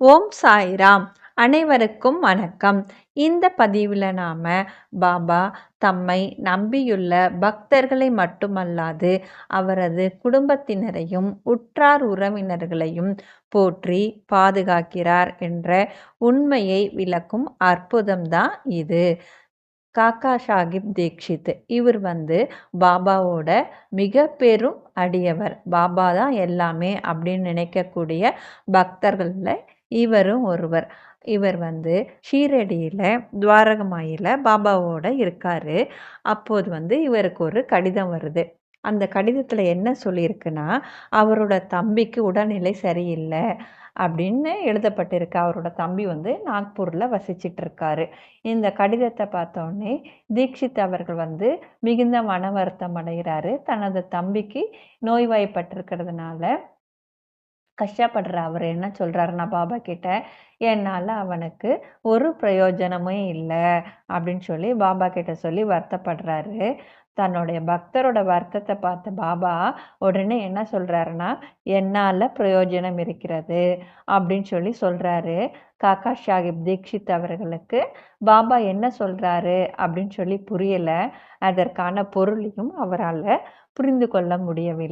ஓம் சாய்ராம். அனைவருக்கும் வணக்கம். இந்த பதிவில் நாம் பாபா தம்மை நம்பியுள்ள பக்தர்களை மட்டுமல்லாது அவரது குடும்பத்தினரையும் உற்றார் உறவினர்களையும் போற்றி பாதுகாக்கிறார் என்ற உண்மையை விளக்கும் அற்புதம்தான் இது. காக்கா சாஹிப் தீக்ஷித் இவர் பாபாவோட மிக பெரும் அடியவர். பாபா தான் எல்லாமே அப்படின்னு நினைக்கக்கூடிய பக்தர்களில் இவரும் ஒருவர். இவர் ஷீரடியில் துவாரகமாயில் பாபாவோட இருக்கார். அப்போது இவருக்கு ஒரு கடிதம் வருது. அந்த கடிதத்தில் என்ன சொல்லியிருக்குன்னா, அவரோட தம்பிக்கு உடல்நிலை சரியில்லை அப்படின்னு எழுதப்பட்டிருக்கு. அவரோட தம்பி நாக்பூரில் வசிச்சிட்டு இருக்காரு. இந்த கடிதத்தை பார்த்தோன்னே தீக்ஷித் அவர்கள் மிகுந்த மன வருத்தம் அடைகிறாரு. தனது தம்பிக்கு நோய்வாய்ப்பட்டிருக்கிறதுனால கஷ்டப்படுற அவர் என்ன சொல்கிறாருன்னா பாபா கிட்ட, என்னால் அவனுக்கு ஒரு பிரயோஜனமே இல்லை அப்படின்னு சொல்லி பாபா கிட்ட சொல்லி வருத்தப்படுறாரு. தன்னுடைய பக்தரோட வருத்தத்தை பார்த்த பாபா உடனே என்ன சொல்கிறாருன்னா, என்னால் பிரயோஜனம் இருக்கிறது அப்படின்னு சொல்லி சொல்கிறாரு. காக்கா சாஹிப் தீக்ஷித் அவர்களுக்கு பாபா என்ன சொல்கிறாரு அப்படின்னு சொல்லி புரியலை. அதற்கான பொருளையும் அவரால் புரிந்து கொள்ள முடியவில்லை.